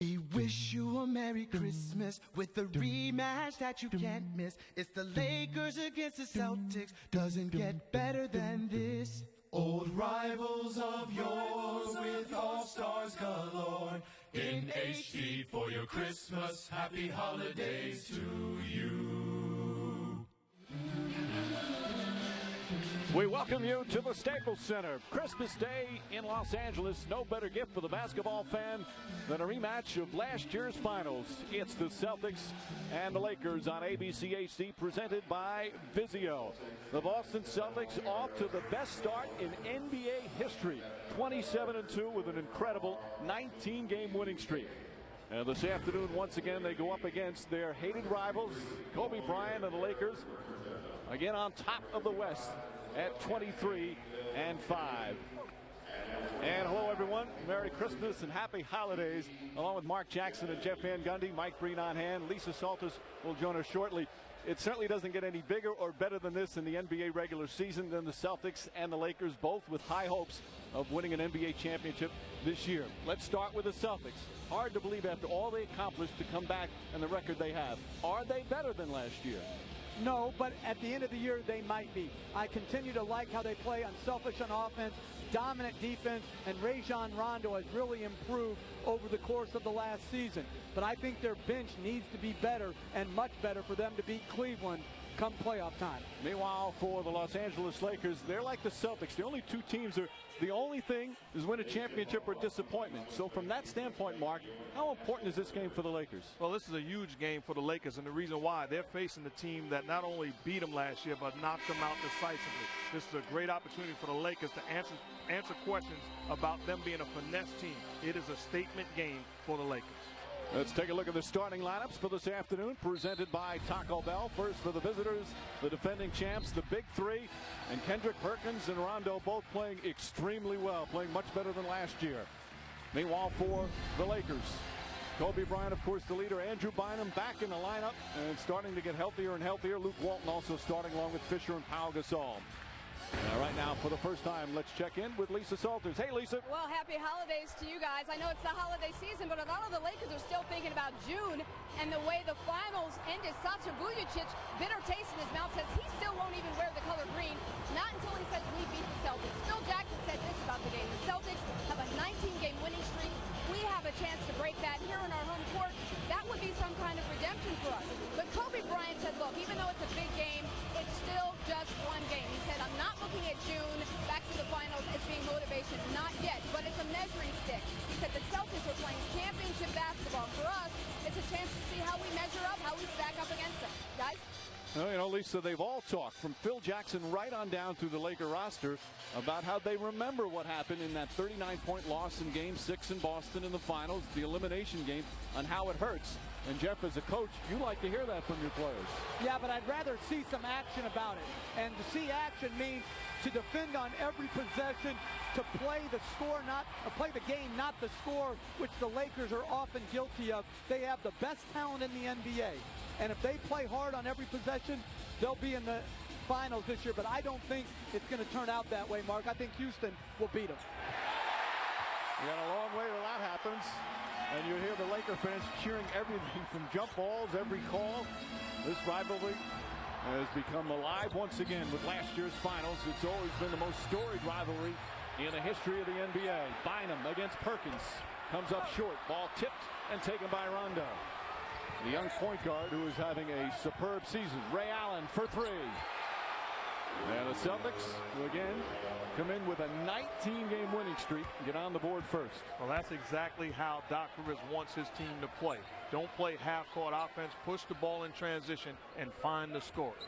We wish you a Merry Christmas with the rematch that you can't miss. It's the Lakers against the Celtics. Doesn't get better than this. Old rivals of yours with all-stars galore. In HD for your Christmas. Happy holidays to you. We welcome you to the Staples Center. Christmas Day in Los Angeles. No better gift for the basketball fan than a rematch of last year's finals. It's the Celtics and the Lakers on ABC HD, presented by Vizio. The Boston Celtics off to the best start in NBA history. 27-2 with an incredible 19-game winning streak. And this afternoon, once again, they go up against their hated rivals, Kobe Bryant and the Lakers, again on top of the West at 23-5. And hello, everyone. Merry Christmas and happy holidays. Along with Mark Jackson and Jeff Van Gundy, Mike Breen on hand. Lisa Salters will join us shortly. It certainly doesn't get any bigger or better than this in the NBA regular season than the Celtics and the Lakers, both with high hopes of winning an NBA championship this year. Let's start with the Celtics. Hard to believe after all they accomplished to come back and the record they have. Are they better than last year? No, but at the end of the year, they might be. I continue to like how they play unselfish on offense, dominant defense, and Rajon Rondo has really improved over the course of the last season. But I think their bench needs to be better and much better for them to beat Cleveland come playoff time. Meanwhile, for the Los Angeles Lakers, they're like the Celtics. The only two teams are, the only thing is win a championship or disappointment. So from that standpoint, Mark, how important is this game for the Lakers? Well, this is a huge game for the Lakers, and the reason why, they're facing the team that not only beat them last year, but knocked them out decisively. This is a great opportunity for the Lakers to answer questions about them being a finesse team. It is a statement game for the Lakers. Let's take a look at the starting lineups for this afternoon, presented by Taco Bell. First for the visitors, the defending champs, the Big Three, and Kendrick Perkins and Rondo both playing extremely well, playing much better than last year. Meanwhile, for the Lakers, Kobe Bryant, of course, the leader. Andrew Bynum back in the lineup and starting to get healthier and healthier. Luke Walton also starting along with Fisher and Pau Gasol. Right now, for the first time, let's check in with Lisa Salters. Hey, Lisa. Well, happy holidays to you guys. I know it's the holiday season, but a lot of the Lakers are still thinking about June and the way the finals ended. Sasha Vujacic, bitter taste in his mouth, says he still won't even wear the color green, not until he says we beat the Celtics. Phil Jackson said this about the game. The Celtics have a 19-game winning streak. We have a chance to break that here in our home court. That would be some kind of redemption for us. But Kobe Bryant said, look, even though it's a big game, it's still just one game. He said, I'm not looking at June back to the finals as being motivation. Not yet, but it's a measuring stick. He said the Celtics are playing championship basketball. For us, it's a chance to see how we measure up, how we stack up against them. Guys? Well, you know, Lisa, they've all talked, from Phil Jackson right on down through the Laker roster, about how they remember what happened in that 39-point loss in Game 6 in Boston in the finals, the elimination game, and how it hurts. And, Jeff, as a coach, you like to hear that from your players. Yeah, but I'd rather see some action about it. And to see action means to defend on every possession, to play the score, play the game, not the score, which the Lakers are often guilty of. They have the best talent in the NBA. And if they play hard on every possession, they'll be in the finals this year. But I don't think it's going to turn out that way, Mark. I think Houston will beat them. We got a long way till that happens. And you hear the Laker fans cheering everything from jump balls, every call. This rivalry has become alive once again with last year's finals. It's always been the most storied rivalry in the history of the NBA. Bynum against Perkins. Comes up short. Ball tipped and taken by Rondo. The young point guard who is having a superb season. Ray Allen for three. And the Celtics, who again come in with a 19-game winning streak and get on the board first. Well, that's exactly how Doc Rivers wants his team to play. Don't play half-court offense, push the ball in transition, and find the scores.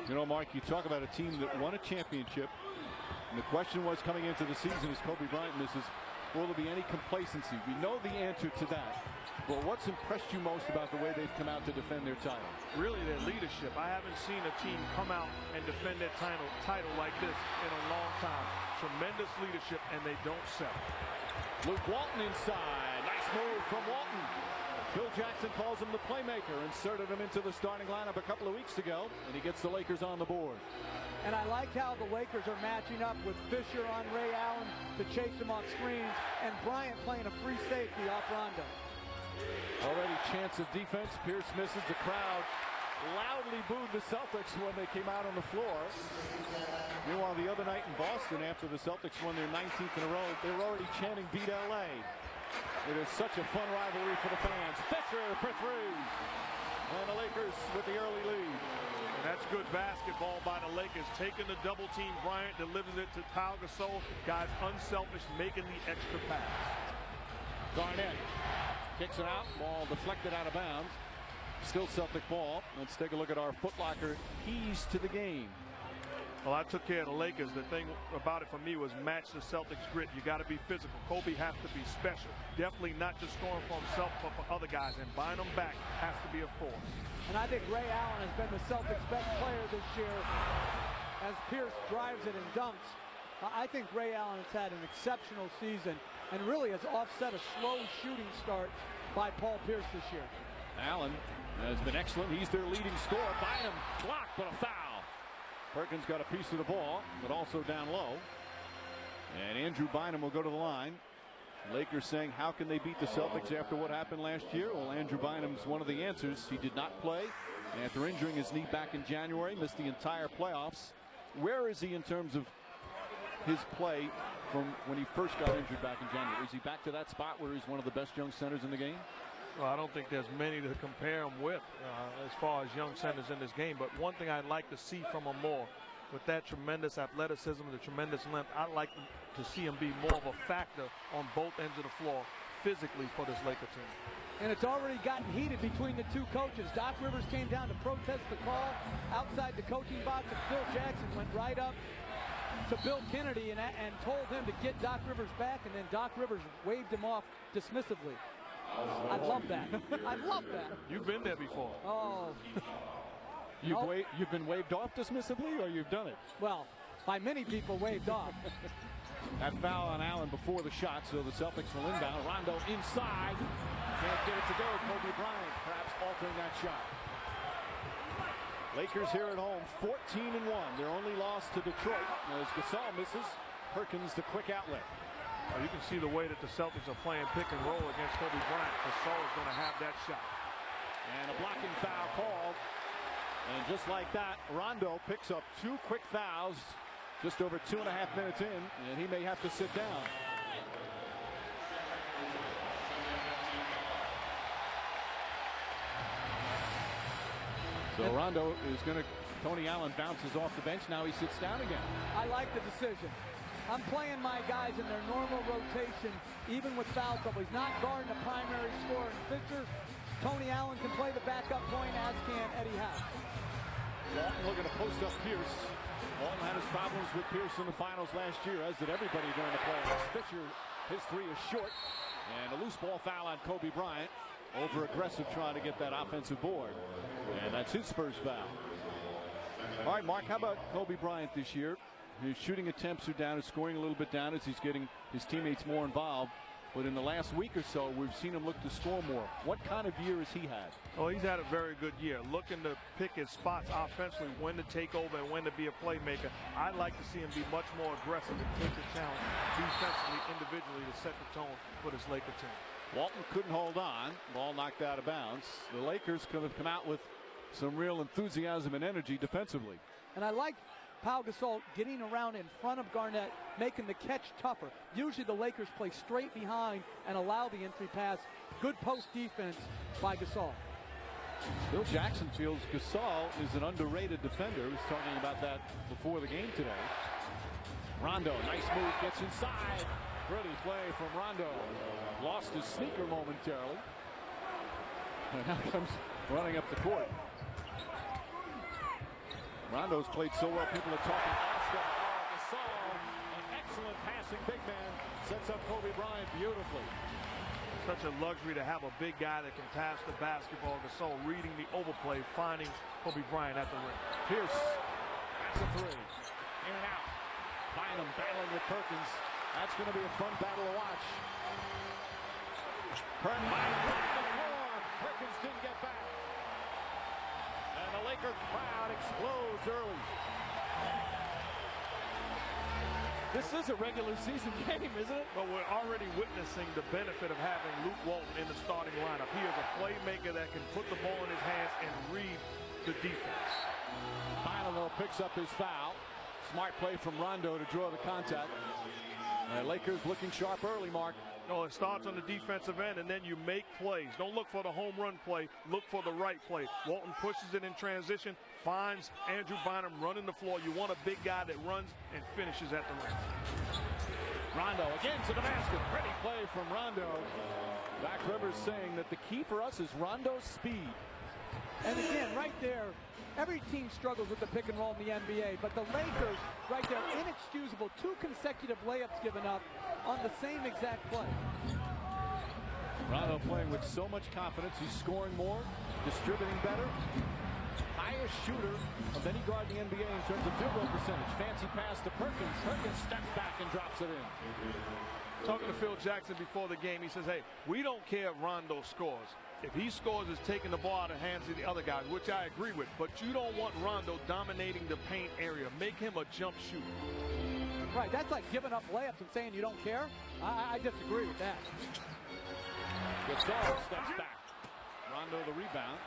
You know, Mark, you talk about a team that won a championship, and the question was coming into the season as Kobe Bryant misses, will there be any complacency? We know the answer to that. But what's impressed you most about the way they've come out to defend their title? Really, their leadership. I haven't seen a team come out and defend their title like this in a long time. Tremendous leadership, and they don't settle. Luke Walton inside. Nice move from Walton. Phil Jackson calls him the playmaker. Inserted him into the starting lineup a couple of weeks ago, and he gets the Lakers on the board. And I like how the Lakers are matching up with Fisher on Ray Allen to chase him off screens, and Bryant playing a free safety off Rondo. chance of defense. Pierce misses. The crowd loudly booed the Celtics when they came out on the floor. Meanwhile, the other night in Boston, after the Celtics won their 19th in a row, they were already chanting "Beat LA." It is such a fun rivalry for the fans. Fisher for three. And the Lakers with the early lead. And that's good basketball by the Lakers. Taking the double team, Bryant delivers it to Pau Gasol. Guys unselfish, making the extra pass. Garnett kicks it out. Ball deflected out of bounds. Still Celtic ball. Let's take a look at our Foot Locker keys to the game. Well, I took care of the Lakers. The thing about it for me was match the Celtics grit. You got to be physical. Kobe has to be special. Definitely not just scoring for himself, but for other guys. And buying them back has to be a force. And I think Ray Allen has been the Celtics' best player this year as Pierce drives it and dunks. I think Ray Allen has had an exceptional season and really has offset a slow shooting start by Paul Pierce this year. Allen has been excellent. He's their leading scorer. Bynum blocked, but a foul. Perkins got a piece of the ball, but also down low. And Andrew Bynum will go to the line. Lakers saying, how can they beat the Celtics after what happened last year? Well, Andrew Bynum's one of the answers. He did not play after injuring his knee back in January, missed the entire playoffs. Where is he in terms of his play from when he first got injured back in January? Is he back to that spot where he's one of the best young centers in the game? Well, I don't think there's many to compare him with as far as young centers in this game. But one thing I'd like to see from him more, with that tremendous athleticism, the tremendous length, I'd like to see him be more of a factor on both ends of the floor physically for this Laker team. And it's already gotten heated between the two coaches. Doc Rivers came down to protest the call outside the coaching box, and Phil Jackson went right up to Bill Kennedy and told him to get Doc Rivers back, and then Doc Rivers waved him off dismissively. I love that. I love that. You've been there before. Oh. You've been waved off dismissively, or you've done it? Well, by many people waved off. That foul on Allen before the shot, so the Celtics will inbound. Rondo inside. Can't get it to go. Kobe Bryant perhaps altering that shot. Lakers here at home, 14-1. Their only loss to Detroit as Gasol misses. Perkins the quick outlet. You can see the way that the Celtics are playing pick and roll against Kobe Bryant. Gasol is going to have that shot. And a blocking foul called. And just like that, Rondo picks up two quick fouls just over 2.5 minutes in, and he may have to sit down. So Rondo is going to, Tony Allen bounces off the bench. Now he sits down again. I like the decision. I'm playing my guys in their normal rotation, even with foul trouble. He's not guarding a primary scorer in Fisher. Tony Allen can play the backup point, as can Eddie Howe. Walton looking to post up Pierce. Walton had his problems with Pierce in the finals last year, as did everybody during the playoffs. Fisher, his three is short. And a loose ball foul on Kobe Bryant. Over aggressive trying to get that offensive board. And that's his first foul. All right, Mark, how about Kobe Bryant this year? His shooting attempts are down, his scoring a little bit down as he's getting his teammates more involved. But in the last week or so, we've seen him look to score more. What kind of year has he had? Well, he's had a very good year. Looking to pick his spots offensively, when to take over and when to be a playmaker. I'd like to see him be much more aggressive and take the challenge defensively, individually, to set the tone for this Laker team. Walton couldn't hold on. Ball knocked out of bounds. The Lakers could have come out with some real enthusiasm and energy defensively. And I like Pau Gasol getting around in front of Garnett, making the catch tougher. Usually the Lakers play straight behind and allow the entry pass. Good post defense by Gasol. Bill Jackson feels Gasol is an underrated defender. He was talking about that before the game today. Rondo, nice move, gets inside. Pretty play from Rondo. Lost his sneaker momentarily. And now comes running up the court. Rondo's played so well, people are talking Oscar. Oh, Gasol, an excellent passing big man, sets up Kobe Bryant beautifully. Such a luxury to have a big guy that can pass the basketball. Gasol reading the overplay, finding Kobe Bryant at the rim. Pierce, that's a three. In and out. Bynum battling with Perkins. That's going to be a fun battle to watch. Bynum on the floor. Perkins didn't get back. And the Laker crowd explodes early. This is a regular season game, isn't it? But we're already witnessing the benefit of having Luke Walton in the starting lineup. He is a playmaker that can put the ball in his hands and read the defense. Finally picks up his foul. Smart play from Rondo to draw the contact. Lakers looking sharp early, Mark. No, it starts on the defensive end, and then you make plays. Don't look for the home run play. Look for the right play. Walton pushes it in transition, finds Andrew Bynum running the floor. You want a big guy that runs and finishes at the rim. Rondo again to the basket. Pretty play from Rondo. Doc Rivers saying that the key for us is Rondo's speed. And again, right there, every team struggles with the pick and roll in the NBA, but the Lakers, right there, inexcusable. 2 consecutive layups given up on the same exact play. Rondo playing with so much confidence. He's scoring more, distributing better. Highest shooter of any guard in the NBA in terms of field goal percentage. Fancy pass to Perkins. Perkins steps back and drops it in. Talking to Phil Jackson before the game, he says, hey, we don't care if Rondo scores. If he scores, it's taking the ball out of the hands of the other guys, which I agree with. But you don't want Rondo dominating the paint area. Make him a jump shooter. Right, that's like giving up layups and saying you don't care. I disagree with that. Gasol steps back. Rondo the rebound.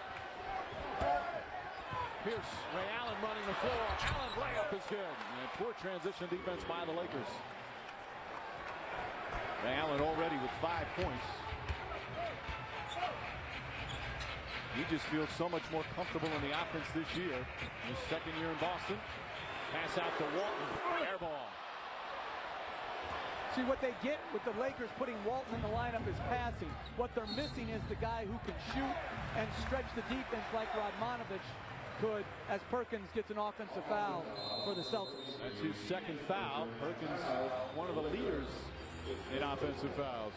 Pierce, Ray Allen running the floor. Allen layup is good. And poor transition defense by the Lakers. Ray Allen already with 5 points. He just feels so much more comfortable in the offense this year. His second year in Boston. Pass out to Walton. Air ball. See, what they get with the Lakers putting Walton in the lineup is passing. What they're missing is the guy who can shoot and stretch the defense like Radmanovich could, as Perkins gets an offensive foul for the Celtics. That's his second foul. Perkins, one of the leaders in offensive fouls.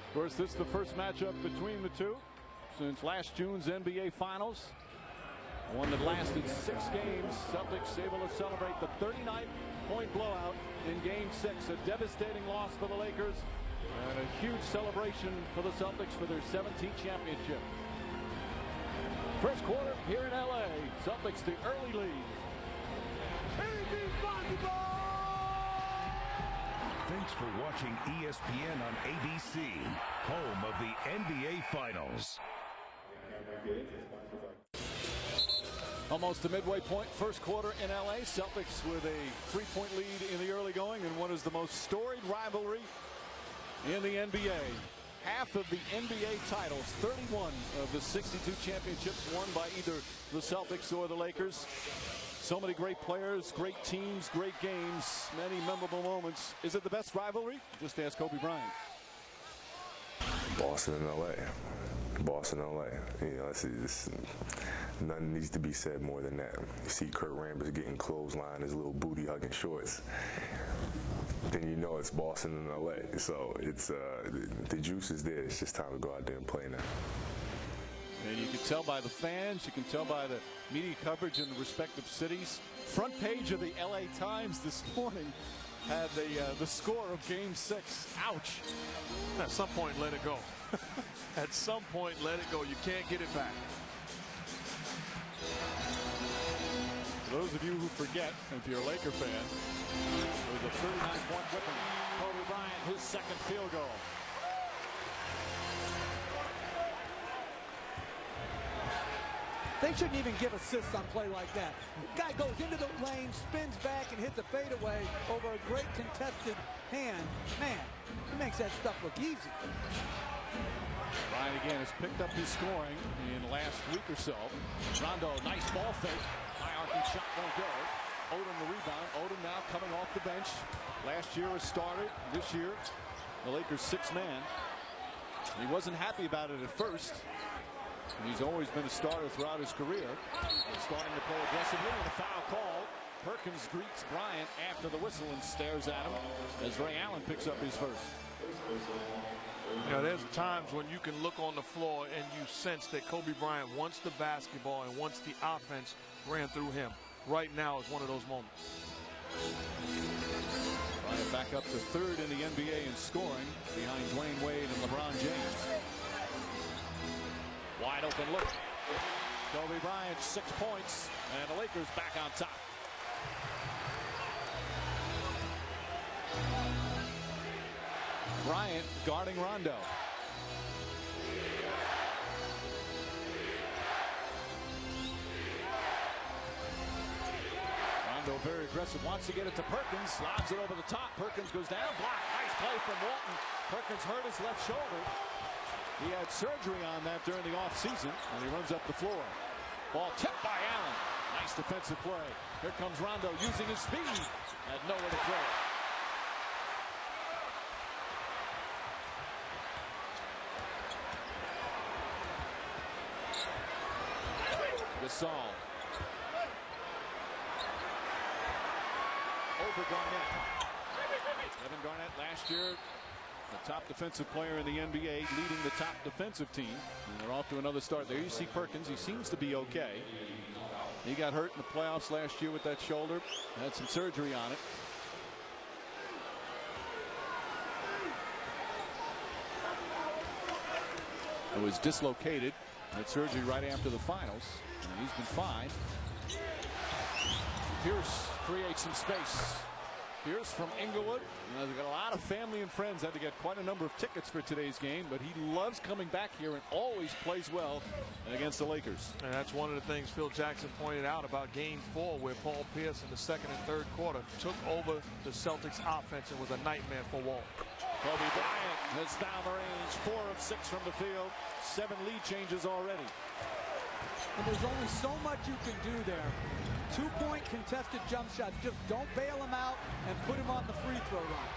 Of course, this is the first matchup between the two since last June's NBA Finals. One that lasted 6 games. Celtics able to celebrate the 39-point blowout in Game 6. A devastating loss for the Lakers and a huge celebration for the Celtics for their 17th championship. First quarter here in LA. Celtics the early lead. Thanks for watching ESPN on ABC, home of the NBA Finals. Almost the midway point, first quarter in LA. Celtics with a 3-point lead in the early going in what is the most storied rivalry in the NBA. Half of the NBA titles, 31 of the 62 championships won by either the Celtics or the Lakers. So many great players, great teams, great games, many memorable moments. Is it the best rivalry? Just ask Kobe Bryant. Boston and LA. Boston, LA. You know, nothing needs to be said more than that. You see Kurt Rambis getting clotheslined, his little booty hugging shorts. Then you know it's Boston and LA. So it's the juice is there. It's just time to go out there and play now. And you can tell by the fans, you can tell by the media coverage in the respective cities. Front page of the LA Times this morning had the score of Game 6. Ouch. At some point, let it go. At some point, let it go. You can't get it back. For those of you who forget, if you're a Laker fan, it was a 39-point whipping. Kobe Bryant, his second field goal. They shouldn't even give assists on play like that. Guy goes into the lane, spins back, and hits a fadeaway over a great contested hand. Man, he makes that stuff look easy. Bryant again has picked up his scoring in the last week or so. Rondo, nice ball fake. High arcing shot won't go. Odom the rebound. Odom now coming off the bench. Last year a starter. This year, the Lakers' 6th man. He wasn't happy about it at first. He's always been a starter throughout his career. He's starting to play aggressively with a foul call. Perkins greets Bryant after the whistle and stares at him as Ray Allen picks up his first. You know, there's times when you can look on the floor and you sense that Kobe Bryant wants the basketball and wants the offense ran through him. Right now is one of those moments. Bryant back up to 3rd in the NBA in scoring behind Dwayne Wade and LeBron James. Wide open look. Kobe Bryant 6 points and the Lakers back on top. Bryant guarding Rondo. Rondo very aggressive, wants to get it to Perkins, lobs it over the top. Perkins goes down, blocked. Nice play from Walton. Perkins hurt his left shoulder. He had surgery on that during the offseason, and he runs up the floor. Ball tipped by Allen. Nice defensive play. Here comes Rondo using his speed. Had nowhere to throw it. Gasol. Over Garnett. Kevin Garnett last year, the top defensive player in the NBA, leading the top defensive team. And they're off to another start. There you see Perkins. He seems to be okay. He got hurt in the playoffs last year with that shoulder. Had some surgery on it. It was dislocated. Had surgery right after the finals. And he's been fine. Pierce creates some space. Pierce from Inglewood. They've got a lot of family and friends. Had to get quite a number of tickets for today's game, but he loves coming back here and always plays well against the Lakers. And that's one of the things Phil Jackson pointed out about Game 4, where Paul Pierce in the second and third quarter took over the Celtics offense and was a nightmare for Walt. Kobe Bryant has found the range. 4 of 6 from the field. 7 lead changes already. And there's only so much you can do there. 2-point contested jump shots. Just don't bail him out and put him on the free throw line.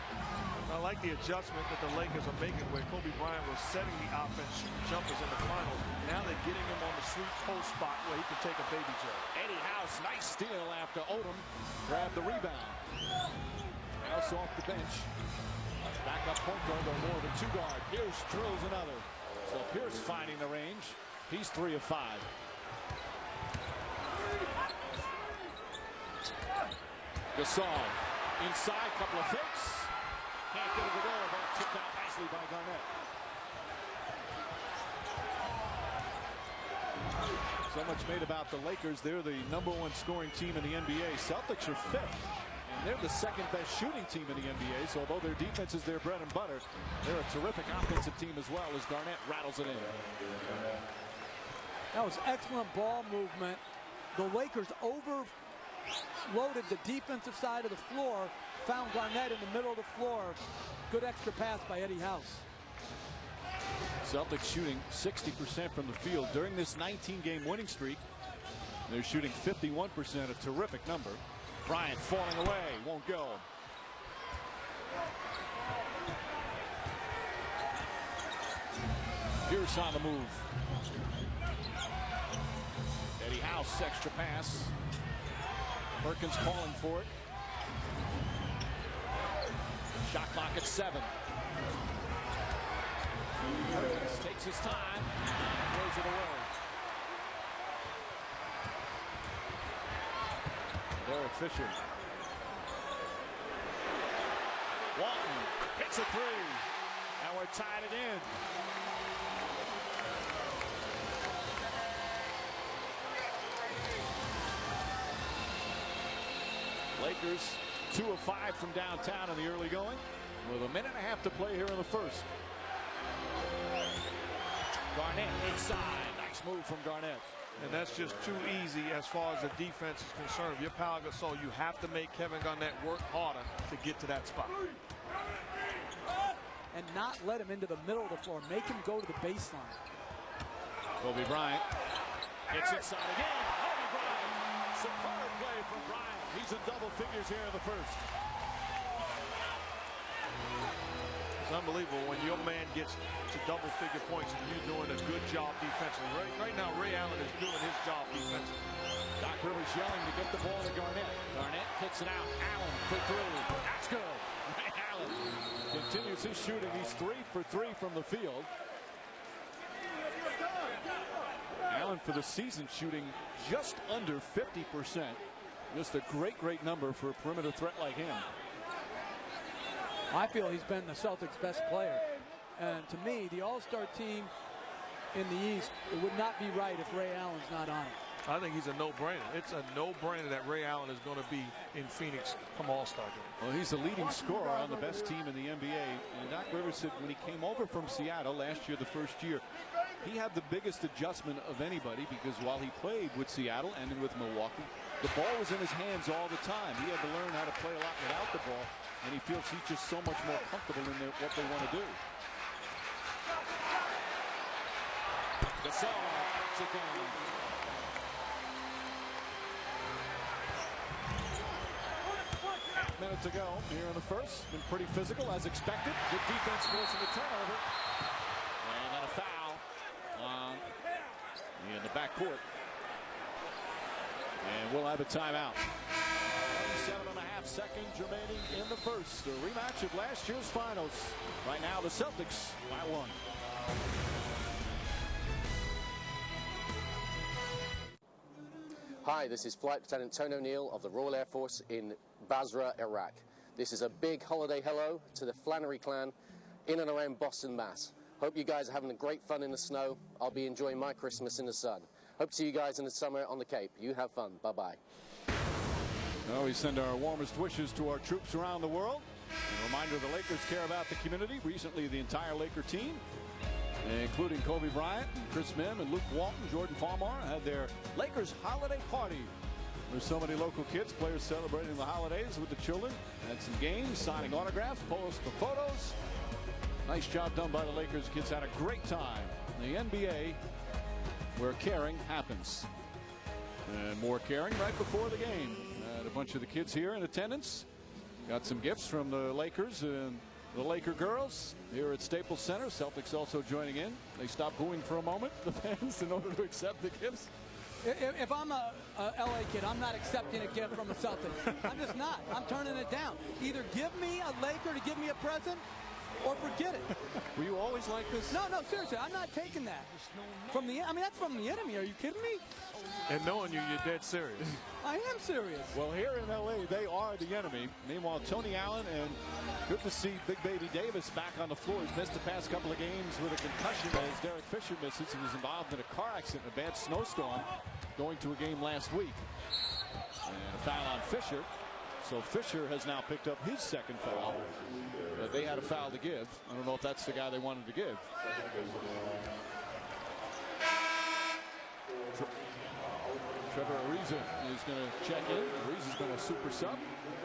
I like the adjustment that the Lakers are making, where Kobe Bryant was setting the offense shooting jumpers in the finals. Now they're getting him on the sweet post spot where he can take a baby jump. Eddie House, nice steal after Odom grabbed the rebound. House off the bench. Back up point guard, or more than 2 guard. Pierce drills another. So Pierce finding the range. He's 3 of 5. Gasol inside, couple of fakes. Can't get it to go, but tipped out nicely by Garnett. So much made about the Lakers. They're the #1 scoring team in the NBA. Celtics are 5th. And they're the 2nd best shooting team in the NBA. So although their defense is their bread and butter, they're a terrific offensive team as well, as Garnett rattles it in. That was excellent ball movement. The Lakers overloaded the defensive side of the floor, found Garnett in the middle of the floor. Good extra pass by Eddie House. Celtics shooting 60% from the field during this 19-game winning streak. They're shooting 51%, a terrific number. Bryant falling away, won't go. Pierce on the move. Eddie House, extra pass. Perkins calling for it. Shot clock at 7. Perkins takes his time, throws it away. Derek Fisher. Walton hits a 3. And we're tied it in. Lakers 2 of 5 from downtown in the early going, with a minute and a half to play here in the first. Garnett inside. Nice move from Garnett. And that's just too easy as far as the defense is concerned. If you're Pau Gasol, you have to make Kevin Garnett work harder to get to that spot. And not let him into the middle of the floor. Make him go to the baseline. Kobe Bryant gets inside again. Kobe Bryant. Superb play from Bryant. He's in double figures here in the first. It's unbelievable when your man gets to double-figure points and you're doing a good job defensively. Right now, Ray Allen is doing his job defensively. Doc Rivers yelling to get the ball to Garnett. Garnett kicks it out. Allen for 3. That's good. Ray Allen continues his shooting. He's 3 for 3 from the field. Allen for the season shooting just under 50%. Just a great number for a perimeter threat like him. I feel he's been the Celtics' best player. And to me, the All-Star team in the East, it would not be right if Ray Allen's not on it. I think he's a no-brainer. It's a no-brainer that Ray Allen is going to be in Phoenix come All-Star game. Well, he's the leading scorer on the best team in the NBA. And Doc Rivers said when he came over from Seattle last year, the first year, he had the biggest adjustment of anybody because while he played with Seattle and then with Milwaukee, the ball was in his hands all the time. He had to learn how to play a lot without the ball, and he feels he's just so much more comfortable in what they want to do. Gasol puts it down. Minute to go here in the first. Been pretty physical as expected. Good defense forcing the turnover. And then a foul in the backcourt. And we'll have a timeout. 7.5 seconds remaining in the first. A rematch of last year's finals. Right now the Celtics by 1. Hi, this is Flight Lieutenant Tony O'Neill of the Royal Air Force in Basra, Iraq. This is a big holiday hello to the Flannery clan in and around Boston, Mass. Hope you guys are having a great fun in the snow. I'll be enjoying my Christmas in the sun. Hope to see you guys in the summer on the Cape. You have fun. Bye-bye. Well, we send our warmest wishes to our troops around the world. A reminder, the Lakers care about the community. Recently, the entire Laker team, including Kobe Bryant, and Chris Mim, and Luke Walton, Jordan Farmar, had their Lakers holiday party. There's so many local kids, players celebrating the holidays with the children. Had some games, signing autographs, posed for photos. Nice job done by the Lakers. Kids had a great time. The NBA, where caring happens. And more caring right before the game. Had a bunch of the kids here in attendance. Got some gifts from the Lakers and the Laker girls here at Staples Center. Celtics also joining in. They stopped booing for a moment, the fans, in order to accept the gifts. If I'm a LA kid, I'm not accepting a gift from a Celtic. I'm just not. I'm turning it down. Either give me a Laker to give me a present, or forget it. Were you always like this? No, seriously, I'm not taking that. That's from the enemy. Are you kidding me? And knowing you, you're dead serious. I am serious. Well, here in LA, they are the enemy. Meanwhile, Tony Allen, and good to see Big Baby Davis back on the floor. He's missed the past couple of games with a concussion as Derek Fisher misses. He was involved in a car accident, a bad snowstorm, going to a game last week. And a foul on Fisher. So Fisher has now picked up his second foul. They had a foul to give. I don't know if that's the guy they wanted to give. Trevor Ariza is going to check in. Ariza's been a super sub.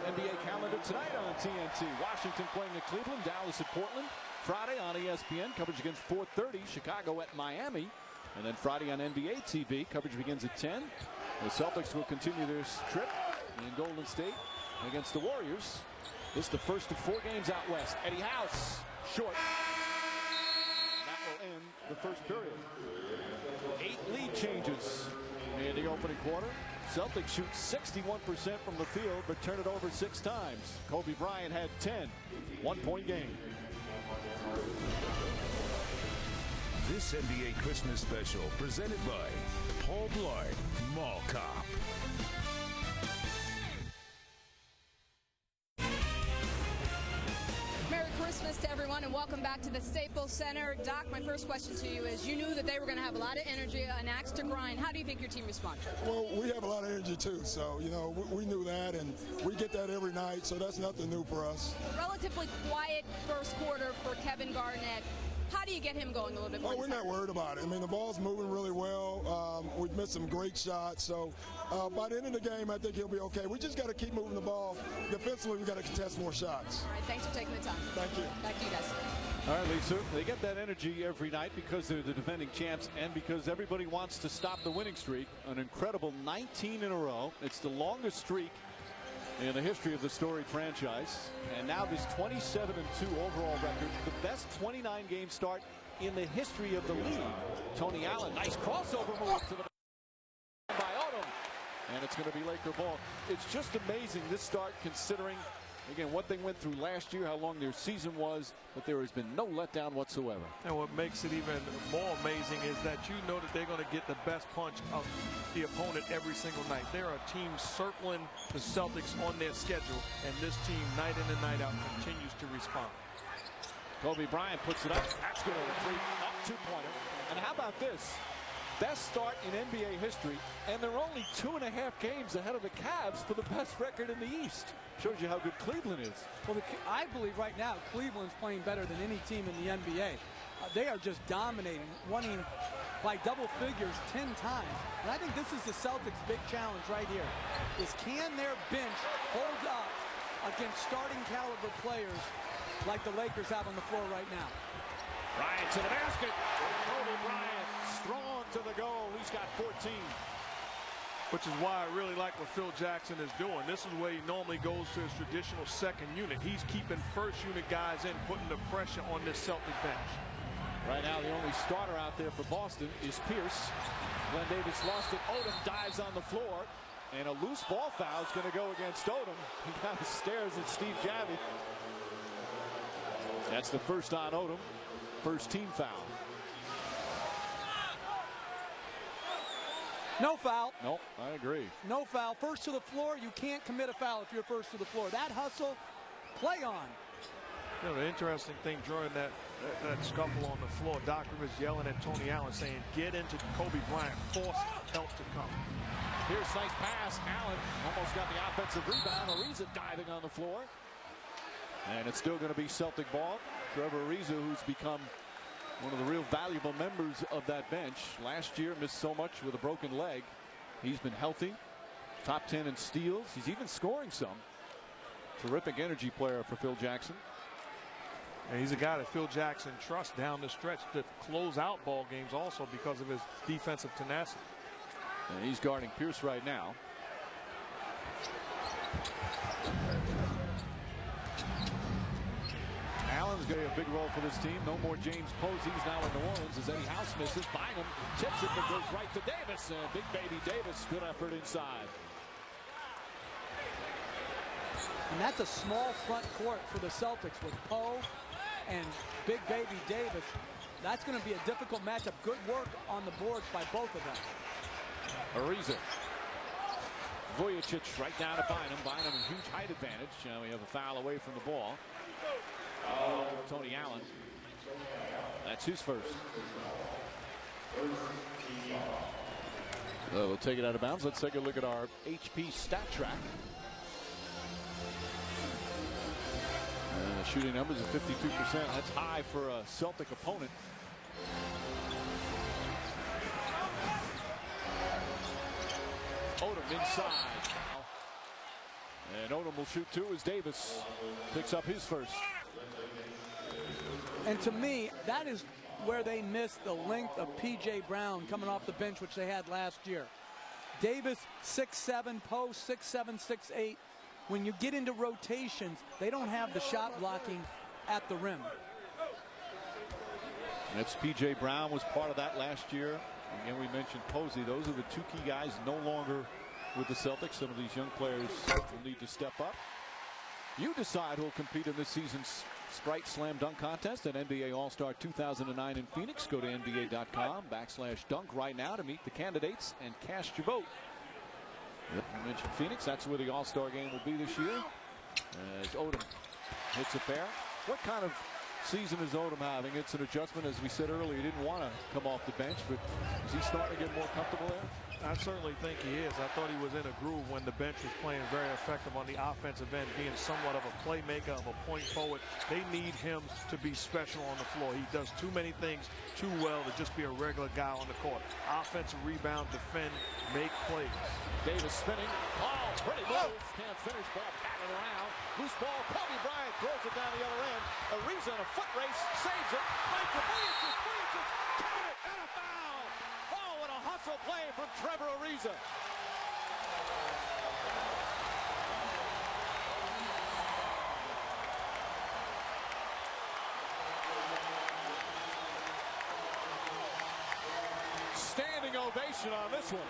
NBA calendar tonight on TNT. Washington playing at Cleveland, Dallas at Portland. Friday on ESPN, coverage against 4:30. Chicago at Miami. And then Friday on NBA TV, coverage begins at 10. The Celtics will continue their trip in Golden State against the Warriors. This is the first of 4 games out west. Eddie House, short. That will end the first period. 8 lead changes in the opening quarter. Celtics shoot 61% from the field, but turn it over 6 times. Kobe Bryant had 10. 1-point game. This NBA Christmas special presented by Paul Blart Mall Cop. Merry Christmas to everyone and welcome back to the Staples Center. Doc, my first question to you is, you knew that they were going to have a lot of energy, an axe to grind. How do you think your team responded? Well, we have a lot of energy too, so, we knew that, and we get that every night, so that's nothing new for us. A relatively quiet first quarter for Kevin Garnett. How do you get him going a little bit more? We're not worried about it. I mean, the ball's moving really well. We've missed some great shots. So by the end of the game, I think he'll be okay. We just got to keep moving the ball. Defensively, we've got to contest more shots. All right, thanks for taking the time. Thank you. Back to you guys. All right, Lisa, they get that energy every night because they're the defending champs and because everybody wants to stop the winning streak. An incredible 19 in a row. It's the longest streak in the history of the storied franchise. And now this 27-2 overall record, the best 29-game start in the history of the league. Tony Allen, nice crossover move to the by Odom. And it's going to be Laker ball. It's just amazing, this start, considering, again, what they went through last year, how long their season was, but there has been no letdown whatsoever. And what makes it even more amazing is that you know that they're going to get the best punch of the opponent every single night. There are teams circling the Celtics on their schedule, and this team, night in and night out, continues to respond. Kobe Bryant puts it up. That's good on the 3. Up 2-pointer. And how about this? best start in NBA history, and they're only 2.5 games ahead of the Cavs for the best record in the East. Shows you how good Cleveland is. Well, I believe right now Cleveland's playing better than any team in the NBA. They are just dominating, winning by double figures 10 times. And I think this is the Celtics' big challenge right here, is can their bench hold up against starting caliber players like the Lakers have on the floor right now? Bryant to the basket. Kobe Bryant strong to the goal. He's got 14. Which is why I really like what Phil Jackson is doing. This is where he normally goes to his traditional second unit. He's keeping first unit guys in, putting the pressure on this Celtic bench. Right now, the only starter out there for Boston is Pierce. Glenn Davis lost it. Odom dives on the floor. And a loose ball foul is going to go against Odom. He kind of stares at Steve Javy. That's the first on Odom. First team foul. No foul. Nope, I agree. No foul. First to the floor, you can't commit a foul if you're first to the floor. That hustle, play on. You know, the interesting thing during that scuffle on the floor, Doc Rivers yelling at Tony Allen saying, get into Kobe Bryant, force help to come. Here's nice pass. Allen almost got the offensive rebound. Ariza diving on the floor. And it's still going to be Celtic ball. Trevor Ariza, who's become one of the real valuable members of that bench. Last year missed so much with a broken leg. He's been healthy. Top 10 in steals. He's even scoring some. Terrific energy player for Phil Jackson. And he's a guy that Phil Jackson trusts down the stretch to close out ball games also because of his defensive tenacity. And he's guarding Pierce right now. Allen's going to have a big role for this team. No more James Posey. He's now in New Orleans as Eddie House misses. Bynum tips it, but goes right to Davis. Big baby Davis, good effort inside. And that's a small front court for the Celtics with Poe and big baby Davis. That's going to be a difficult matchup. Good work on the boards by both of them. Ariza. Vujicic right down to Bynum. Bynum a huge height advantage. We have a foul away from the ball. Tony Allen. That's his first. We'll take it out of bounds. Let's take a look at our HP stat track. Shooting numbers of 52%. That's high for a Celtic opponent. Odom inside. And Odom will shoot two as Davis picks up his first. And to me, that is where they missed the length of P.J. Brown coming off the bench, which they had last year. Davis 6'7", Poe 6'7", 6'8". When you get into rotations, they don't have the shot blocking at the rim. That's P.J. Brown was part of that last year. Again, we mentioned Posey. Those are the two key guys no longer with the Celtics. Some of these young players will need to step up. You decide who'll compete in this season's Sprite Slam Dunk Contest at NBA All-Star 2009 in Phoenix. Go to NBA.com/dunk right now to meet the candidates and cast your vote. You mentioned Phoenix. That's where the All-Star game will be this year. As Odom hits a pair. What kind of season is Odom having? It's an adjustment, as we said earlier. He didn't want to come off the bench, but is he starting to get more comfortable there? I certainly think he is. I thought he was in a groove when the bench was playing very effective on the offensive end, being somewhat of a playmaker, of a point forward. They need him to be special on the floor. He does too many things too well to just be a regular guy on the court. Offensive rebound, defend, make plays. Davis spinning. Oh, pretty move. Can't finish. Ball batted around. Loose ball. Kobe Bryant throws it down the other end. Ariza in a foot race. Saves it. Right to Vujicic. Vujicic. Count it. And a foul. Oh, what a hustle play from Trevor Ariza. Standing ovation on this one.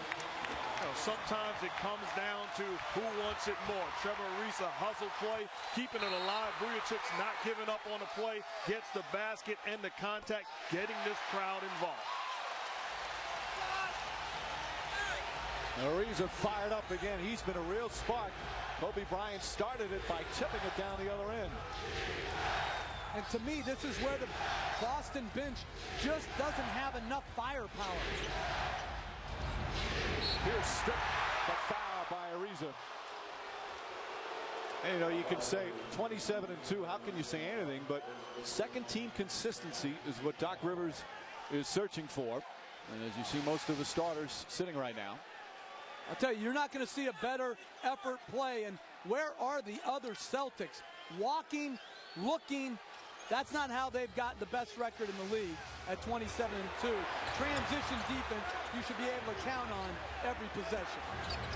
You know, sometimes it comes down to who wants it more. Trevor Ariza, hustle play, keeping it alive. Vujicic not giving up on the play, gets the basket and the contact, getting this crowd involved. Ariza fired up again. He's been a real spark. Kobe Bryant started it by tipping it down the other end. And to me, this is where the Boston bench just doesn't have enough firepower. Strip, but foul by Ariza. And, you know, you can say 27-2. How can you say anything? But second team consistency is what Doc Rivers is searching for. And as you see, most of the starters sitting right now. I'll tell you, you're not going to see a better effort play. And where are the other Celtics? Walking, looking. That's not how they've got the best record in the league at 27-2. Transition defense, you should be able to count on every possession.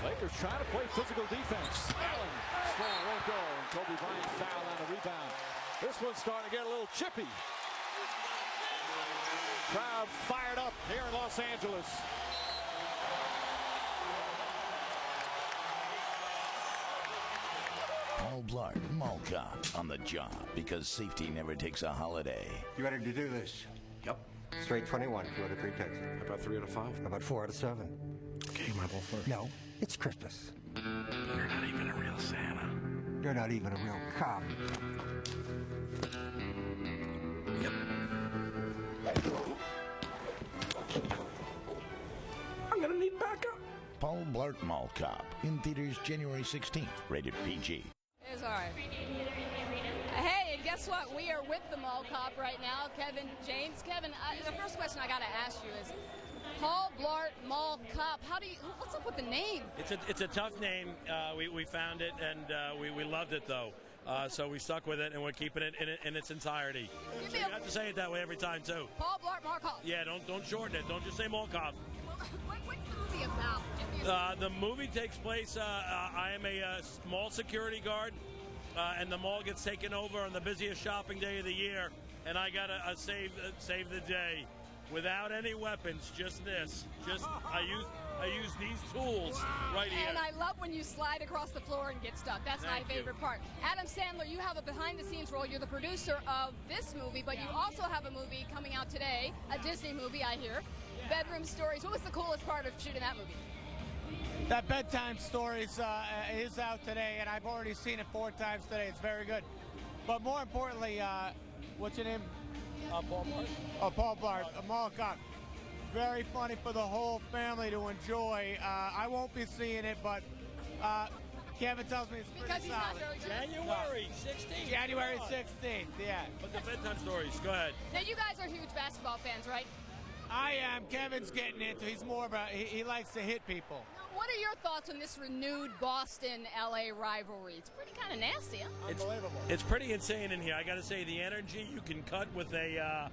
Lakers trying to play physical defense. Allen, strong, won't go. And Kobe Bryant foul on the rebound. This one's starting to get a little chippy. Crowd fired up here in Los Angeles. Paul Blart Mall Cop on the job because safety never takes a holiday. You ready to do this? Yep. Straight 21, 2 out of 3 takes. How about 3 out of 5? How about 4 out of 7? Okay, my ball first. No, it's Christmas. You're not even a real Santa. You're not even a real cop. Yep. I'm gonna need backup. Paul Blart Mall Cop in theaters January 16th. Rated PG. It's all right. Hey, and guess what? We are with the Mall Cop right now, Kevin James. Kevin, the first question I got to ask you is, Paul Blart Mall Cop. What's up with the name? It's a tough name. We found it and we loved it though. So we stuck with it and we're keeping it in its entirety. So you have to say it that way every time too. Paul Blart Mall Cop. Yeah, don't shorten it. Don't just say Mall Cop. What's the movie about? The movie takes place. I am a mall security guard, and the mall gets taken over on the busiest shopping day of the year, and I gotta save the day. Without any weapons, just this. I use these tools right here. And I love when you slide across the floor and get stuck. That's my favorite part. Adam Sandler, you have a behind-the-scenes role. You're the producer of this movie, but you also have a movie coming out today, a Disney movie, I hear. Bedroom Stories. What was the coolest part of shooting that movie? That Bedtime Stories is out today, and I've already seen it 4 times today. It's very good. But more importantly, what's your name? Paul Blart. Oh, Paul Blart, a Mall Cop. Very funny for the whole family to enjoy. I won't be seeing it, but Kevin tells me it's pretty solid. January 16th. January 16th, yeah. But the Bedtime Stories, go ahead. Now, you guys are huge basketball fans, right? I am. Kevin's getting into. He's more of a. He likes to hit people. What are your thoughts on this renewed Boston-LA rivalry? It's pretty kind of nasty, huh? Unbelievable. It's pretty insane in here. I got to say, the energy you can cut with a,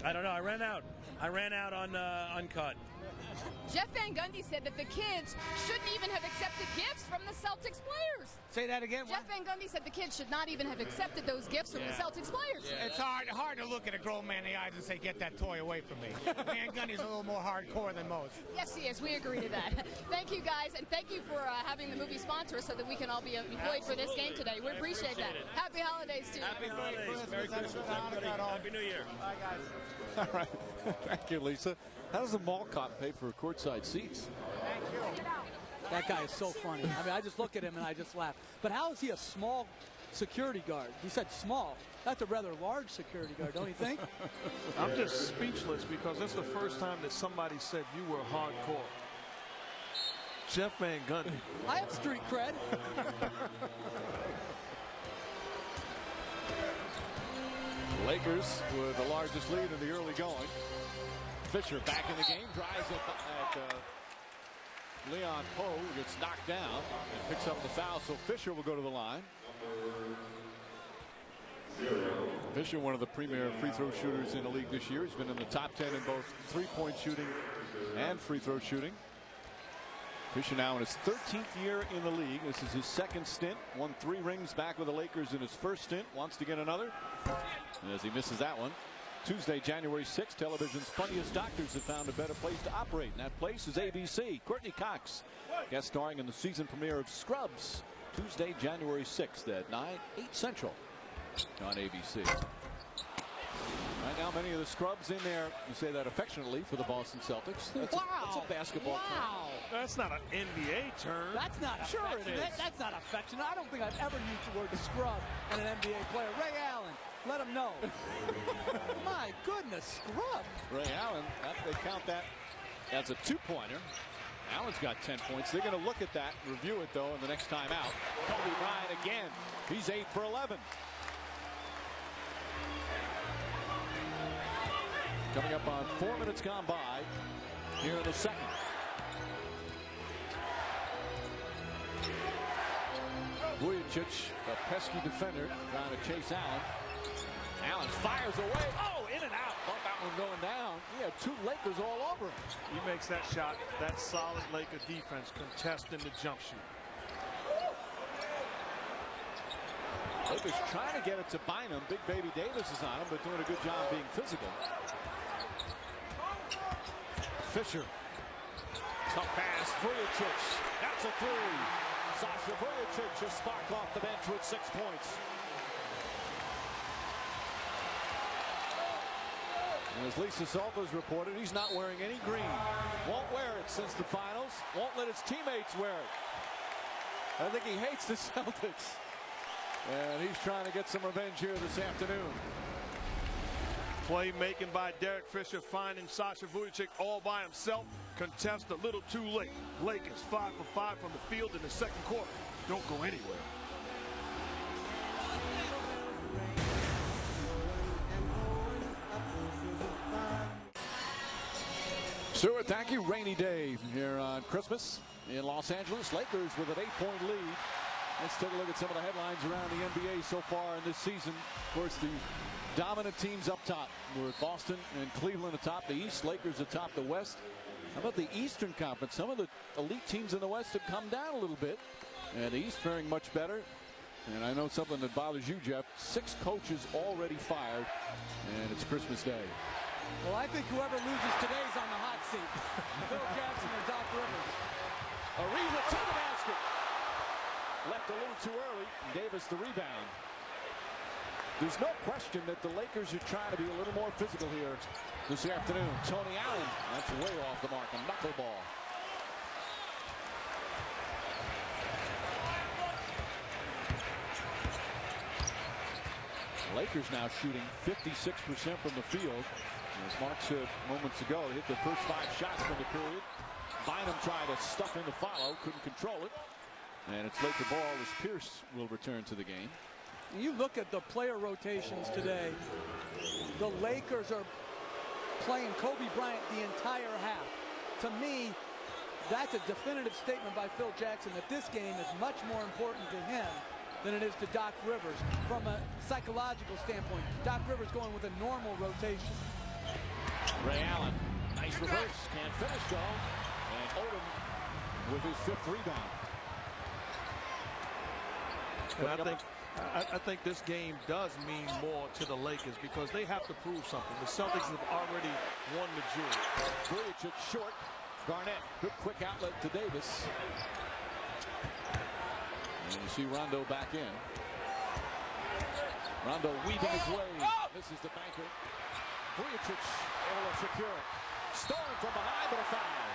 I don't know. I ran out on uncut. Jeff Van Gundy said that the kids shouldn't even have accepted gifts from the Celtics players. Say that again. Jeff Van Gundy said the kids should not even have accepted those gifts from the Celtics players. Yeah, it's hard to look at a grown man in the eyes and say, get that toy away from me. Van Gundy's a little more hardcore than most. Yes, he is. We agree to that. Thank you, guys, and thank you for having the movie sponsor us so that we can all be employed for this game today. We appreciate that. Happy holidays to you. Happy holidays. Merry Christmas, everybody. Happy New Year. Bye, guys. All right. Thank you, Lisa. How does the Mall Cop pay for courtside seats? Thank you. That guy is so funny. I mean, I just look at him and I just laugh. But how is he a small security guard? He said small. That's a rather large security guard, don't you think? I'm just speechless because that's the first time that somebody said you were hardcore. Jeff Van Gundy. I have street cred. Lakers with the largest lead in the early going. Fisher back in the game, drives it at Leon Poe, who gets knocked down and picks up the foul, so Fisher will go to the line. Fisher, one of the premier free throw shooters in the league this year. He's been in the top 10 in both three-point shooting and free throw shooting. Fisher now in his 13th year in the league. This is his second stint. Won 3 rings back with the Lakers in his first stint. Wants to get another. And as he misses that one. Tuesday, January 6th, television's funniest doctors have found a better place to operate, and that place is ABC. Courtney Cox, guest starring in the season premiere of Scrubs, Tuesday, January 6th at 8 Central on ABC. Right now, many of the scrubs in there, you say that affectionately for the Boston Celtics. That's a basketball term. That's not an NBA term. That's not That's not affectionate. I don't think I've ever used the word scrub and an NBA player. Ray Allen, let him know. My goodness, scrub. Ray Allen, they count that as a 2-pointer. Allen's got 10 points. They're going to look at that, review it, though, in the next time out. Kobe Bryant again. He's 8 for 11. Coming up on 4 minutes gone by here in the second. Vujicic, a pesky defender, trying to chase Allen. Allen fires away. Oh, in and out. Thought that one going down. He had 2 Lakers all over him. He makes that shot. That solid Laker defense contesting the jump shoot. Lakers trying to get it to Bynum. Big Baby Davis is on him, but doing a good job being physical. Fisher. Tough pass. Vujicic. That's a 3. Sasha Vujicic just sparked off the bench with 6 points. And as Lisa Salters reported, he's not wearing any green. Won't wear it since the finals. Won't let his teammates wear it. I think he hates the Celtics. And he's trying to get some revenge here this afternoon. Play making by Derek Fisher, finding Sasha Vujicic all by himself. Contest a little too late. Lakers 5 for 5 from the field in the second quarter. Don't go anywhere. Stuart, thank you. Rainy day here on Christmas in Los Angeles. Lakers with an 8-point lead. Let's take a look at some of the headlines around the NBA so far in this season. Of course, the dominant teams up top. We're at Boston and Cleveland atop the East. Lakers atop the West. How about the Eastern Conference? Some of the elite teams in the West have come down a little bit. And the East faring much better. And I know something that bothers you, Jeff. 6 coaches already fired. And it's Christmas Day. Well, I think whoever loses today is on the hot seat. Phil Jackson or Doc Rivers. Ariza to the basket. Left a little too early. Davis the rebound. There's no question that the Lakers are trying to be a little more physical here this afternoon. Tony Allen, that's way off the mark. A knuckleball. Lakers now shooting 56% from the field. As Mark said moments ago, they hit the first 5 shots from the period. Bynum tried to stuff in the follow, couldn't control it. And it's Laker ball as Pierce will return to the game. You look at the player rotations today. The Lakers are playing Kobe Bryant the entire half. To me, that's a definitive statement by Phil Jackson that this game is much more important to him than it is to Doc Rivers. From a psychological standpoint, Doc Rivers going with a normal rotation. Ray Allen, nice reverse, can't finish though. And Odom with his 5th rebound. And I think this game does mean more to the Lakers because they have to prove something. The Celtics have already won the jury. Vujicic short. Garnett, good quick outlet to Davis. And you see Rondo back in. Rondo weaving his way. This is the banker. Vujicic able to secure it. Stolen from behind, but a foul.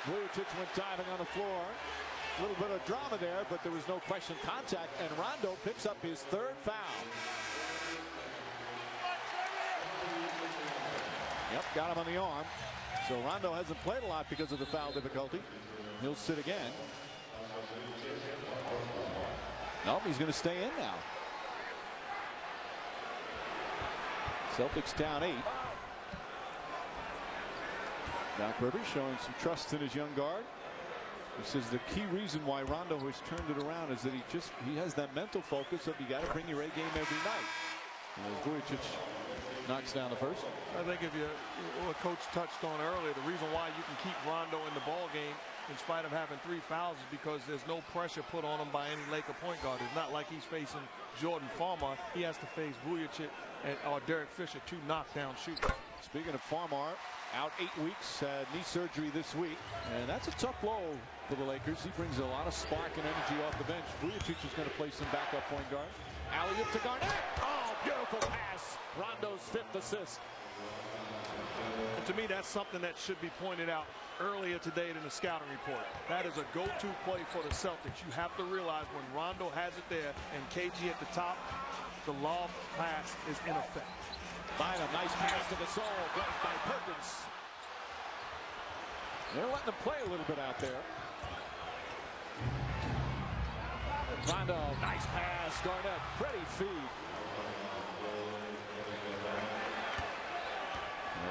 Vujicic went diving on the floor. A little bit of drama there, but there was no question contact, and Rondo picks up his 3rd foul. Yep, got him on the arm. So Rondo hasn't played a lot because of the foul difficulty. He'll sit again. Nope, he's going to stay in now. Celtics down 8. Doc Rivers showing some trust in his young guard. He says the key reason why Rondo has turned it around is that he has that mental focus of you got to bring your A game every night. Vujicic knocks down the first. I think if what Coach touched on earlier, the reason why you can keep Rondo in the ball game in spite of having 3 fouls is because there's no pressure put on him by any Laker point guard. It's not like he's facing Jordan Farmar. He has to face Vujicic or Derek Fisher, 2 knockdown shooters. Speaking of Farmar, out 8 weeks, knee surgery this week, and that's a tough blow for the Lakers. He brings a lot of spark and energy off the bench. Vujicic is going to play some backup point guard. Alley-oop to Garnett. Oh, beautiful pass. Rondo's 5th assist. And to me, that's something that should be pointed out earlier today in the scouting report. That is a go-to play for the Celtics. You have to realize when Rondo has it there and KG at the top, the lob pass is in effect. Bynum, nice pass to the soul, blocked by Perkins. They're letting them play a little bit out there. Rondo, nice pass. Garnett, pretty feed.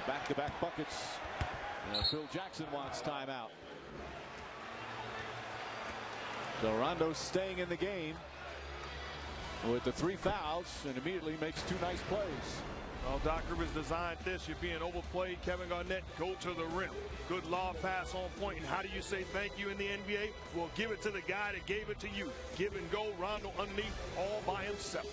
Back-to-back buckets. Phil Jackson wants timeout. So Rondo's staying in the game with the 3 fouls and immediately makes 2 nice plays. Well, Doc Rivers designed this. You're being overplayed. Kevin Garnett, go to the rim. Good lob pass on point. And how do you say thank you in the NBA? Well, give it to the guy that gave it to you. Give and go. Rondo underneath all by himself.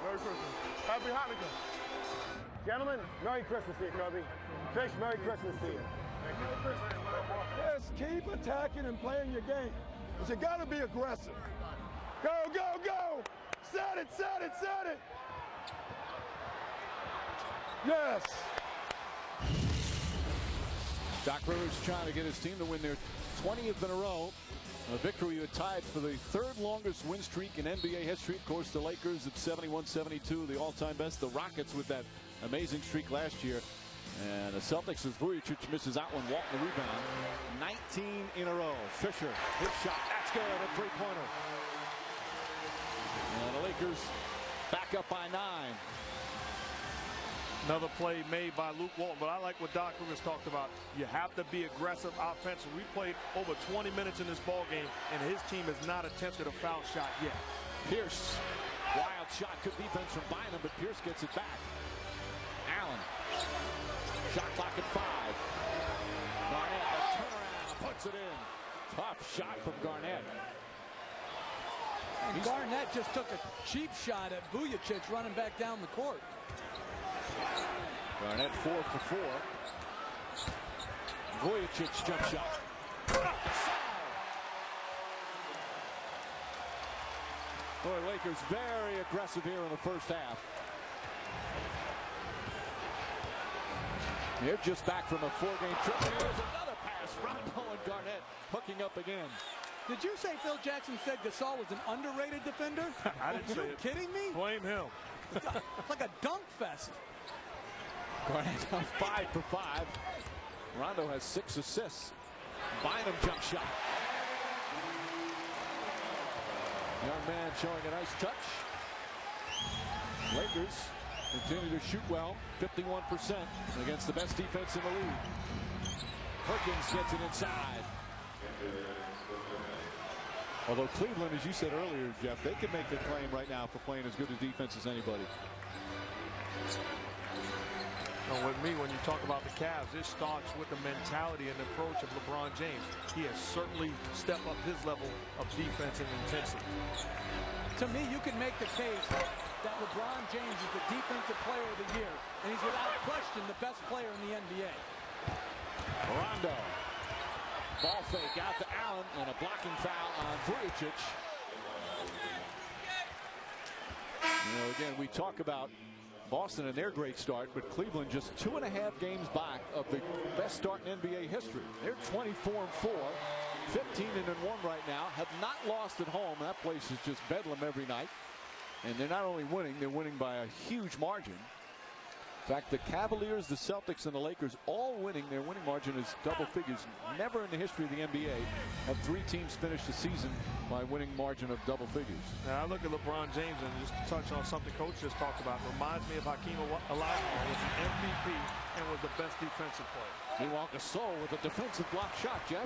Merry Christmas. Happy Hanukkah. Gentlemen, Merry Christmas to you, Kobe. Fish, Merry Christmas to you. Merry Christmas. Yes, keep attacking and playing your game. But you got to be aggressive. Go, go, go. Set it, set it, set it. Yes. Doc Rivers trying to get his team to win their 20th in a row. A victory that tied for the 3rd longest win streak in NBA history. Of course, the Lakers at 71-72, the all-time best. The Rockets with that amazing streak last year. And the Celtics, as Vujacic misses out one, walk the rebound. 19 in a row. Fisher, his shot, that's good, a 3-pointer. And the Lakers back up by 9. Another play made by Luke Walton, but I like what Doc Rivers talked about. You have to be aggressive offensively. We played over 20 minutes in this ball game, and his team has not attempted a foul shot yet. Pierce, wild shot, good defense from Bynum, but Pierce gets it back. Allen, shot clock at 5. Garnett, a turnaround, puts it in. Tough shot from Garnett. And Garnett just took a cheap shot at Vujacic running back down the court. Garnett 4 for 4. Vujacic jump shot. Boy, Lakers very aggressive here in the first half. They're just back from a 4-game trip. Here's another pass. Rondo and Garnett hooking up again. Did you say Phil Jackson said Gasol was an underrated defender? I didn't say it. Are you kidding me? Blame him. It's like a dunk fest. Garnett on 5 for 5. Rondo has 6 assists. Bynum jump shot. Young man showing a nice touch. Lakers continue to shoot well, 51% against the best defense in the league. Perkins gets it inside. Although Cleveland, as you said earlier, Jeff, they can make the claim right now for playing as good a defense as anybody. And with me, when you talk about the Cavs, it starts with the mentality and the approach of LeBron James. He has certainly stepped up his level of defense and intensity. To me, you can make the case that LeBron James is the defensive player of the year, and he's without question the best player in the NBA. Rondo. Ball fake out to Allen, and a blocking foul on Vujacic. You know, again, we talk about Boston and their great start, but Cleveland just 2.5 games back of the best start in NBA history. They're 24-4, 15-1 right now, have not lost at home. That place is just bedlam every night. And they're not only winning, they're winning by a huge margin. In fact, the Cavaliers, the Celtics, and the Lakers all winning. Their winning margin is double figures. Never in the history of the NBA have 3 teams finished the season by winning margin of double figures. Now I look at LeBron James, and just to touch on something Coach just talked about, reminds me of Hakeem Olajuwon, was the MVP and was the best defensive player. Meanwhile, Gasol with a defensive block shot, Jeff.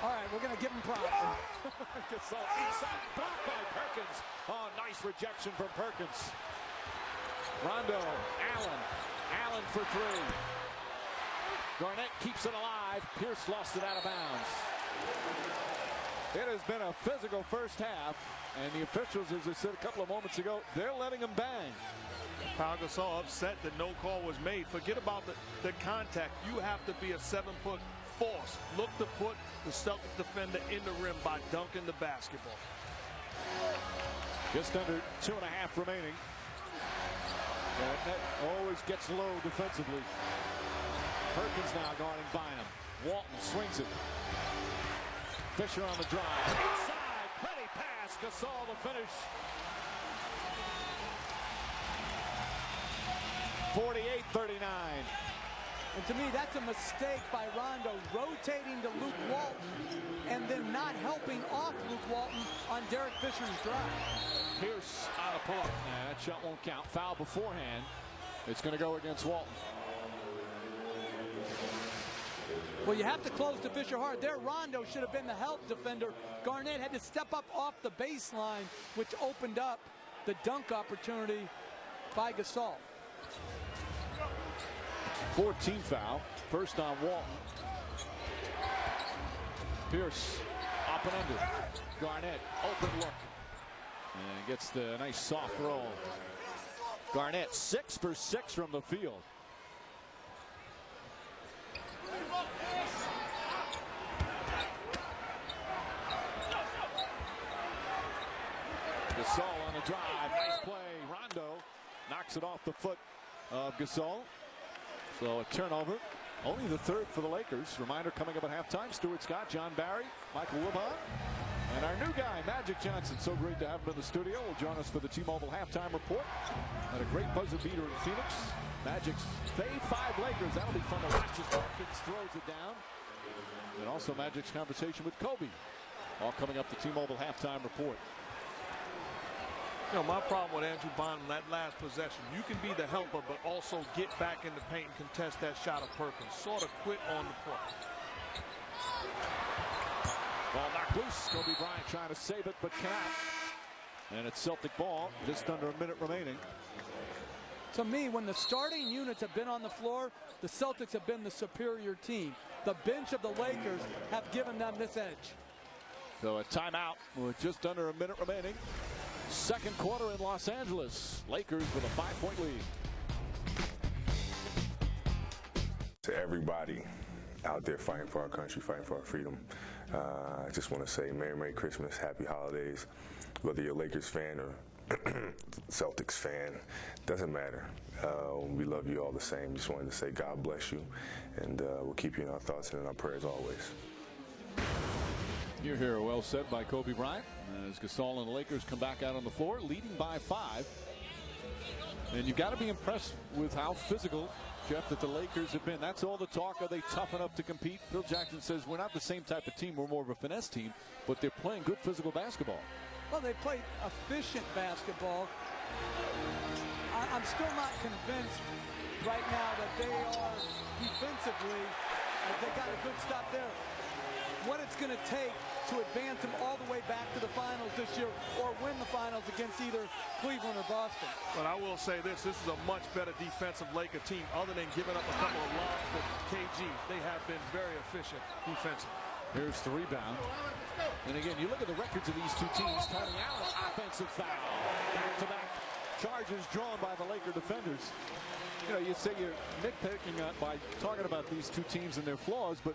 All right, we're going to give him props. Gasol inside, blocked by Perkins. Oh, nice rejection from Perkins. Rondo, Allen for 3. Garnett keeps it alive. Pierce lost it out of bounds. It has been a physical first half, and the officials, as I said a couple of moments ago, they're letting them bang. Pau Gasol upset that no call was made. Forget about the contact. You have to be a 7-foot force. Look to put the Celtics defender in the rim by dunking the basketball. Just under 2.5 remaining. That always gets low defensively. Perkins now guarding Bynum. Walton swings it. Fisher on the drive. Inside, pretty pass. Gasol to finish. 48-39. And to me, that's a mistake by Rondo, rotating to Luke Walton and then not helping off Luke Walton on Derek Fisher's drive. Pierce on a pull-up. Nah, that shot won't count. Foul beforehand. It's going to go against Walton. Well, you have to close to Fisher hard. There, Rondo should have been the help defender. Garnett had to step up off the baseline, which opened up the dunk opportunity by Gasol. 14 foul. First on Walton. Pierce up and under. Garnett, open look. And gets the nice soft roll. Garnett 6 for 6 from the field. Gasol on the drive. Nice play. Rondo knocks it off the foot of Gasol. So a turnover. Only the third for the Lakers. Reminder coming up at halftime. Stuart Scott, John Barry, Michael Wilbon, and our new guy, Magic Johnson. So great to have him in the studio. Will join us for the T-Mobile halftime report. Had a great buzzer beater in Phoenix. Magic's fave 5 Lakers. That'll be fun to watch as Hawkins throws it down. And also Magic's conversation with Kobe. All coming up the T-Mobile halftime report. You know, my problem with Andrew Bynum in that last possession, you can be the helper, but also get back in the paint and contest that shot of Perkins. Sort of quit on the play. Ball knocked loose. Kobe Bryant trying to save it, but cannot. And it's Celtic ball, just under a minute remaining. To me, when the starting units have been on the floor, the Celtics have been the superior team. The bench of the Lakers have given them this edge. So a timeout with just under a minute remaining. Second quarter in Los Angeles. Lakers with a 5-point lead. To everybody out there fighting for our country, fighting for our freedom, I just want to say Merry Christmas, Happy Holidays. Whether you're a Lakers fan or Celtics fan, doesn't matter. We love you all the same. Just wanted to say God bless you, and we'll keep you in our thoughts and in our prayers always. You're here, well said by Kobe Bryant. As Gasol and the Lakers come back out on the floor, leading by 5. And you've got to be impressed with how physical, Jeff, that the Lakers have been. That's all the talk. Are they tough enough to compete? Phil Jackson says we're not the same type of team. We're more of a finesse team, but they're playing good physical basketball. Well, they play efficient basketball. I'm still not convinced right now that they are defensively. They got a good stop there. What it's going to take to advance them all the way back to the finals this year or win the finals against either Cleveland or Boston. But I will say this is a much better defensive Laker team other than giving up a couple of lobs to KG. They have been very efficient defensively. Here's the rebound. And again, you look at the records of these two teams. Tony Allen, offensive foul. Back-to-back charges drawn by the Laker defenders. You know, you say you're nitpicking by talking about these two teams and their flaws, but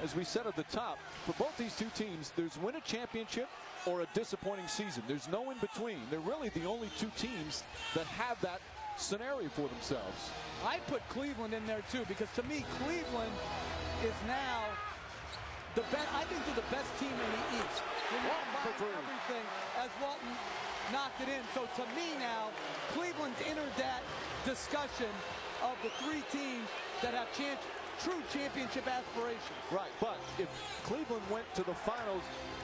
as we said at the top, for both these two teams, there's win a championship or a disappointing season. There's no in between. They're really the only two teams that have that scenario for themselves. I put Cleveland in there too, because to me, Cleveland is now the best. I think they're the best team in the East. Everything as Walton knocked it in. So to me now, Cleveland's entered that discussion of the 3 teams that have true championship aspirations. Right, but if Cleveland went to the finals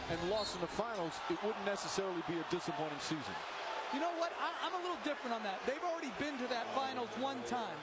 and lost in the finals, it wouldn't necessarily be a disappointing season. You know what? I'm a little different on that. They've already been to that finals one time.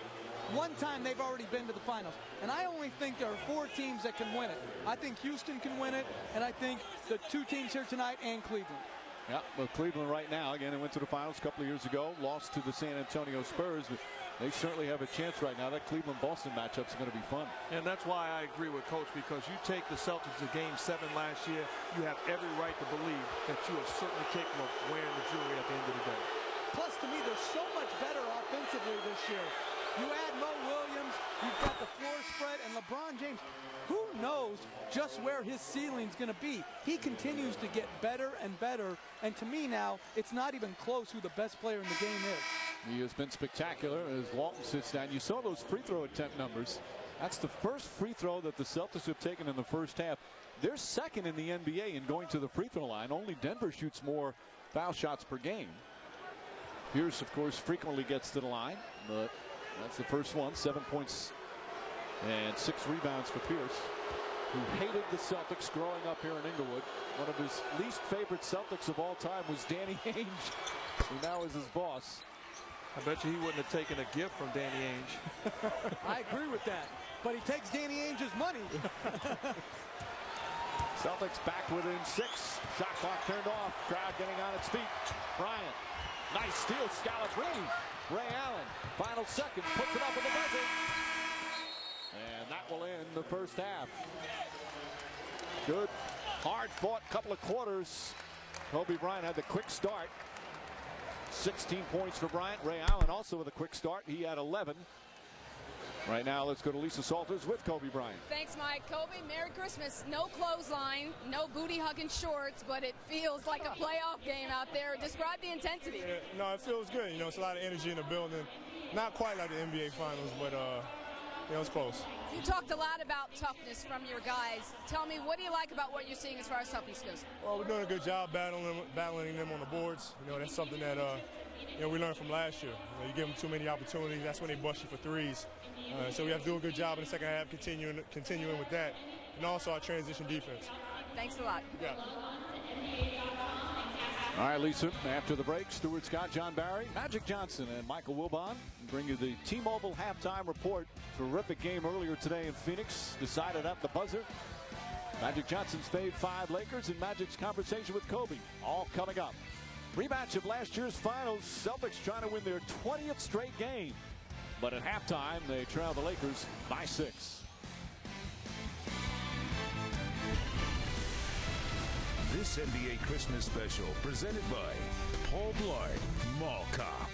One time they've already been to the finals. And I only think there are 4 teams that can win it. I think Houston can win it, and I think the 2 teams here tonight and Cleveland. Yeah, but Cleveland right now, again, they went to the finals a couple of years ago, lost to the San Antonio Spurs, but they certainly have a chance right now. That Cleveland-Boston matchup is going to be fun. And that's why I agree with Coach, because you take the Celtics to Game 7 last year, you have every right to believe that you are certainly capable of wearing the jewelry at the end of the day. Plus, to me, they're so much better offensively this year. You add Mo Williams, you've got the floor spread, and LeBron James. Who knows just where his ceiling's going to be? He continues to get better and better, and to me now, it's not even close who the best player in the game is. He has been spectacular as Walton sits down. You saw those free throw attempt numbers. That's the first free throw that the Celtics have taken in the first half. They're second in the NBA in going to the free throw line. Only Denver shoots more foul shots per game. Pierce, of course, frequently gets to the line, but that's the first one. 7 points and 6 rebounds for Pierce, who hated the Celtics growing up here in Inglewood. One of his least favorite Celtics of all time was Danny Ainge, who now is his boss. I bet you he wouldn't have taken a gift from Danny Ainge. I agree with that, but he takes Danny Ainge's money. Celtics back within 6. Shot clock turned off. Crowd getting on its feet. Bryant. Nice steal. Scalabrine. Ray Allen. Final seconds. Puts it up with the buzzer. And that will end the first half. Good, hard-fought couple of quarters. Kobe Bryant had the quick start. 16 points for Bryant. Ray Allen also with a quick start. He had 11. Right now, let's go to Lisa Salters with Kobe Bryant. Thanks, Mike. Kobe, Merry Christmas. No clothesline, no booty-hugging shorts, but it feels like a playoff game out there. Describe the intensity. Yeah, no, it feels good. You know, it's a lot of energy in the building. Not quite like the NBA Finals, but, you know, it's close. You talked a lot about toughness from your guys. Tell me, what do you like about what you're seeing as far as toughness goes? Well, we're doing a good job battling them on the boards. You know, that's something that, you know, we learned from last year. You give them too many opportunities, that's when they bust you for threes. So we have to do a good job in the second half, continuing with that, and also our transition defense. Thanks a lot. Yeah. All right, Lisa, after the break, Stuart Scott, John Barry, Magic Johnson, and Michael Wilbon bring you the T-Mobile halftime report. Terrific game earlier today in Phoenix, decided at the buzzer. Magic Johnson's fave 5 Lakers and Magic's conversation with Kobe, all coming up. Rematch of last year's finals, Celtics trying to win their 20th straight game. But at halftime, they trail the Lakers by 6. This NBA Christmas special presented by Paul Blart Mall Cop.